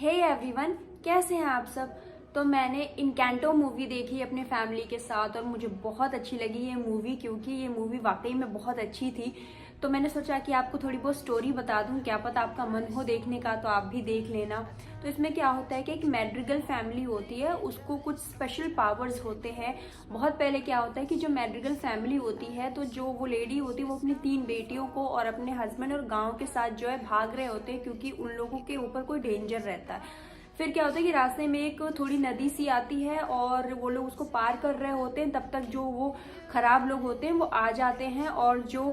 Hey everyone, कैसे हैं आप सब। तो मैंने इनकैंटो मूवी देखी अपने फैमिली के साथ और मुझे बहुत अच्छी लगी ये मूवी, क्योंकि ये मूवी वाकई में बहुत अच्छी थी। तो मैंने सोचा कि आपको थोड़ी बहुत स्टोरी बता दूं, क्या पता आपका मन हो देखने का तो आप भी देख लेना। तो इसमें क्या होता है कि एक मैड्रिगल फैमिली होती है, उसको कुछ स्पेशल पावर्स होते हैं। बहुत पहले क्या होता है कि जो मैड्रिगल फैमिली होती है, तो जो वो लेडी होती है वो अपनी 3 बेटियों को और अपने हस्बैंड और गाँव के साथ जो है भाग रहे होते हैं, क्योंकि उन लोगों के ऊपर कोई डेंजर रहता है। फिर क्या होता है कि रास्ते में एक थोड़ी नदी सी आती है और वो लोग उसको पार कर रहे होते हैं। तब तक जो वो खराब लोग होते हैं वो आ जाते हैं और जो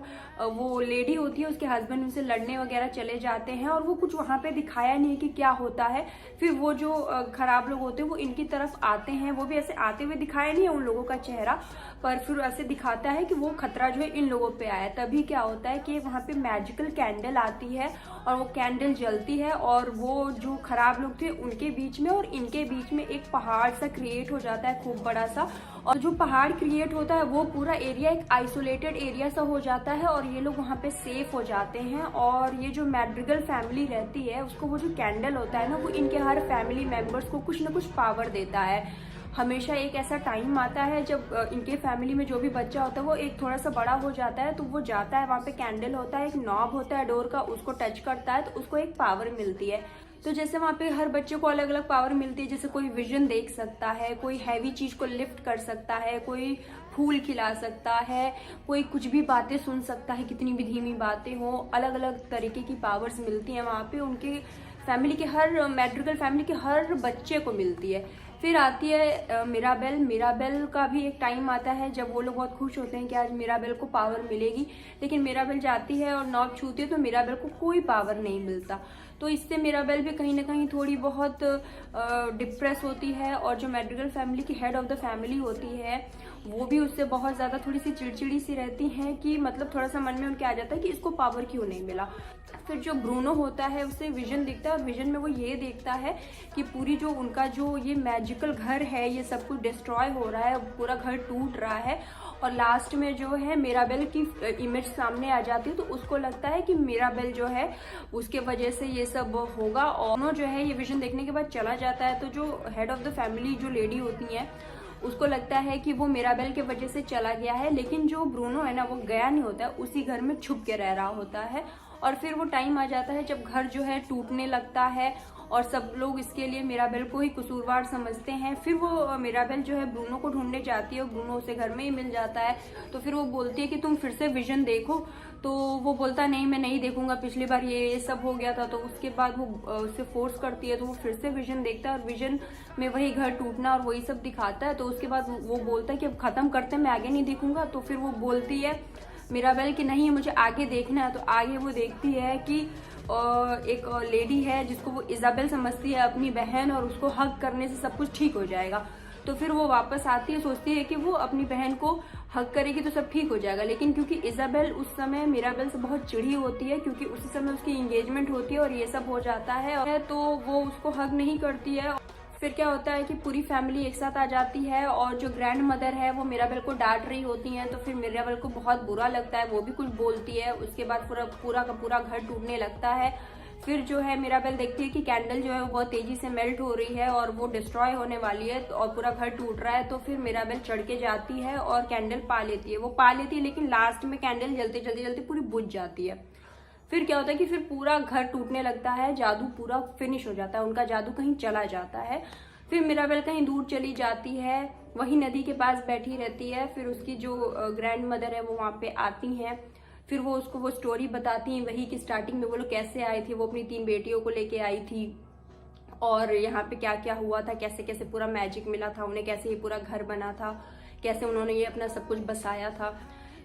वो लेडी होती है उसके हस्बैंड उनसे लड़ने वगैरह चले जाते हैं और वो कुछ वहां पे दिखाया नहीं है कि क्या होता है। फिर वो जो खराब लोग होते हैं वो इनकी तरफ आते हैं, वो भी ऐसे आते हुए दिखाया नहीं है उन लोगों का चेहरा, पर फिर ऐसे दिखाता है कि वो खतरा जो है इन लोगों पे आया है। तभी क्या होता है कि वहां पे मैजिकल कैंडल आती है और वो कैंडल जलती है और वो जो खराब लोग थे उनके बीच में और इनके बीच में एक पहाड़ सा क्रिएट हो जाता है, खूब बड़ा सा। और जो पहाड़ क्रिएट होता है वो पूरा एरिया एक आइसोलेटेड एरिया सा हो जाता है और ये लोग वहां पे सेफ हो जाते हैं। और ये जो मैड्रिगल फैमिली रहती है उसको वो जो कैंडल होता है ना, वो इनके हर फैमिली मेंबर्स को कुछ ना कुछ पावर देता है। हमेशा एक ऐसा टाइम आता है जब इनके फैमिली में जो भी बच्चा होता है वो एक थोड़ा सा बड़ा हो जाता है, तो वो जाता है, वहां पे कैंडल होता है, एक नॉब होता है डोर का, उसको टच करता है तो उसको एक पावर मिलती है। तो जैसे वहां पे हर बच्चे को अलग अलग पावर मिलती है, जैसे कोई विजन देख सकता है, कोई हैवी चीज को लिफ्ट कर सकता है, कोई फूल खिला सकता है, कोई कुछ भी बातें सुन सकता है, कितनी भी धीमी बातें हो, अलग अलग तरीके की पावर्स मिलती हैं वहां पे उनके फैमिली के हर मैड्रिगल फैमिली के हर बच्चे को मिलती है। फिर आती है मिराबेल। मिराबेल का भी एक टाइम आता है जब वो लोग बहुत खुश होते हैं कि आज मिराबेल को पावर मिलेगी, लेकिन मिराबेल जाती है और नॉब छूती है तो मिराबेल को कोई पावर नहीं मिलता। तो इससे मिराबेल भी कहीं ना कहीं थोड़ी बहुत डिप्रेस होती है और जो मैड्रिगल फैमिली की हेड ऑफ द फैमिली होती है वो भी उससे बहुत ज्यादा थोड़ी सी चिड़चिड़ी सी रहती हैं कि मतलब थोड़ा सा मन में उनके आ जाता है कि इसको पावर क्यों नहीं मिला। फिर जो ब्रूनो होता है उसे विजन दिखता है और विजन में वो ये देखता है कि पूरी जो उनका जो ये मैजिकल घर है ये सब कुछ डिस्ट्रॉय हो रहा है, पूरा घर टूट रहा है। और लास्ट में जो है मिराबेल की इमेज सामने आ जाती है, तो उसको लगता है कि मिराबेल जो है उसके वजह से ये सब होगा। और जो है ये विजन देखने के बाद चला जाता है, तो जो हेड ऑफ द फैमिली जो लेडी होती है उसको लगता है कि वो मिराबेल के वजह से चला गया है, लेकिन जो ब्रूनो है ना वो गया नहीं होता है, उसी घर में छुप के रह रहा होता है। और फिर वो टाइम आ जाता है जब घर जो है टूटने लगता है और सब लोग इसके लिए मिराबेल को ही कसूरवार समझते हैं। फिर वो मिराबेल जो है ब्रूनो को ढूंढने जाती है और ब्रूनो उसे घर में ही मिल जाता है। तो फिर वो बोलती है कि तुम फिर से विजन देखो, तो वो बोलता नहीं मैं नहीं देखूंगा, पिछली बार ये सब हो गया था। तो उसके बाद वो उसे फोर्स करती है तो वो फिर से विजन देखता है और विजन में वही घर टूटना और वही सब दिखाता है। तो उसके बाद वो बोलता है कि अब खत्म करते मैं आगे नहीं देखूंगा। तो फिर वो बोलती है मिराबेल कि नहीं मुझे आगे देखना है। तो आगे वो देखती है कि एक लेडी है जिसको वो इजाबेल समझती है अपनी बहन, और उसको हग करने से सब कुछ ठीक हो जाएगा। तो फिर वो वापस आती है, सोचती है कि वो अपनी बहन को हग करेगी तो सब ठीक हो जाएगा। लेकिन क्योंकि इजाबेल उस समय मिराबेल से बहुत चिढ़ी होती है, क्योंकि उसी समय उसकी एंगेजमेंट होती है और ये सब हो जाता है, तो वो उसको हग नहीं करती है। फिर क्या होता है कि पूरी फैमिली एक साथ आ जाती है और जो ग्रैंड मदर है वो मिराबेल को डांट रही होती हैं, तो फिर मिराबेल को बहुत बुरा लगता है, वो भी कुछ बोलती है। उसके बाद पूरा का पूरा घर टूटने लगता है। फिर जो है मिराबेल देखती है कि कैंडल जो है वो बहुत तेजी से मेल्ट हो रही है और वो डिस्ट्रॉय होने वाली है और पूरा घर टूट रहा है। तो फिर मिराबेल चढ़ के जाती है और कैंडल पा लेती है, वो पा लेती है, लेकिन लास्ट में कैंडल जलते जलते जलते पूरी बुझ जाती है। फिर क्या होता है कि फिर पूरा घर टूटने लगता है, जादू पूरा फिनिश हो जाता है, उनका जादू कहीं चला जाता है। फिर मिराबेल कहीं दूर चली जाती है, वही नदी के पास बैठी रहती है। फिर उसकी जो ग्रैंड मदर है वो वहां पे आती हैं, फिर वो उसको वो स्टोरी बताती हैं वही कि स्टार्टिंग में वो लोग कैसे आए थे, वो अपनी 3 बेटियों को लेके आई थी और यहाँ पे क्या क्या हुआ था, कैसे कैसे पूरा मैजिक मिला था उन्हें, कैसे ये पूरा घर बना था, कैसे उन्होंने ये अपना सब कुछ बसाया था।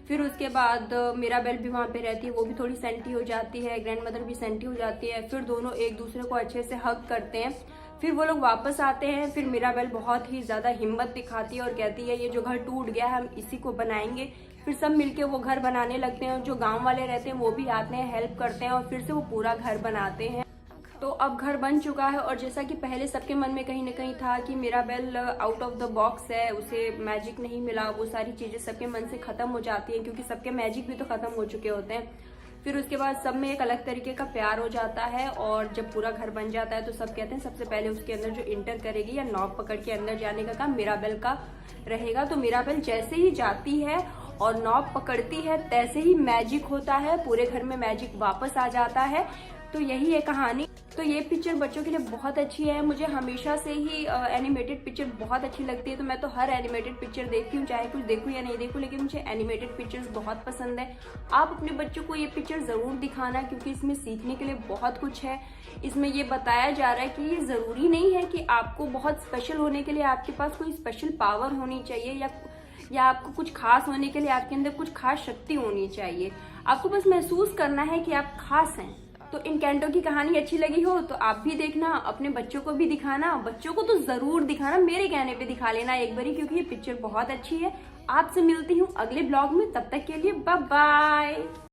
फिर उसके बाद मिराबेल भी वहां पे रहती है, वो भी थोड़ी सेंटी हो जाती है, ग्रैंड मदर भी सेंटी हो जाती है। फिर दोनों एक दूसरे को अच्छे से हग करते हैं। फिर वो लोग वापस आते हैं। फिर मिराबेल बहुत ही ज्यादा हिम्मत दिखाती है और कहती है ये जो घर टूट गया है हम इसी को बनाएंगे। फिर सब मिलके वो घर बनाने लगते हैं, जो गांव वाले रहते हैं वो भी आते हैं, हेल्प करते हैं और फिर से वो पूरा घर बनाते हैं। तो अब घर बन चुका है और जैसा कि पहले सबके मन में कहीं ना कहीं था कि Mirabel out of the box है, उसे मैजिक नहीं मिला, वो सारी चीजें सबके मन से खत्म हो जाती हैं, क्योंकि सबके मैजिक भी तो खत्म हो चुके होते हैं। फिर उसके बाद सब में एक अलग तरीके का प्यार हो जाता है, और जब पूरा घर बन जाता है तो सब कहते हैं सबसे पहले उसके अंदर जो इंटर करेगी या नॉक पकड़ के अंदर जाने का काम मिराबेल का रहेगा। तो मिराबेल जैसे ही जाती है और नॉक पकड़ती है तैसे ही मैजिक होता है, पूरे घर में मैजिक वापस आ जाता है। तो यही है कहानी। तो ये पिक्चर बच्चों के लिए बहुत अच्छी है। मुझे हमेशा से ही एनिमेटेड पिक्चर बहुत अच्छी लगती है, तो मैं तो हर एनिमेटेड पिक्चर देखती हूँ, चाहे कुछ देखूँ या नहीं देखूँ, लेकिन मुझे एनिमेटेड पिक्चर्स बहुत पसंद है। आप अपने बच्चों को ये पिक्चर ज़रूर दिखाना, क्योंकि इसमें सीखने के लिए बहुत कुछ है। इसमें ये बताया जा रहा है कि ये ज़रूरी नहीं है कि आपको बहुत स्पेशल होने के लिए आपके पास कोई स्पेशल पावर होनी चाहिए, या आपको कुछ खास होने के लिए आपके अंदर कुछ खास शक्ति होनी चाहिए। आपको बस महसूस करना है कि आप खास हैं। तो इनकैंटो की कहानी अच्छी लगी हो तो आप भी देखना, अपने बच्चों को भी दिखाना, बच्चों को तो जरूर दिखाना, मेरे कहने पे दिखा लेना एक बारी, क्योंकि ये पिक्चर बहुत अच्छी है। आपसे मिलती हूँ अगले ब्लॉग में, तब तक के लिए बाय बाय।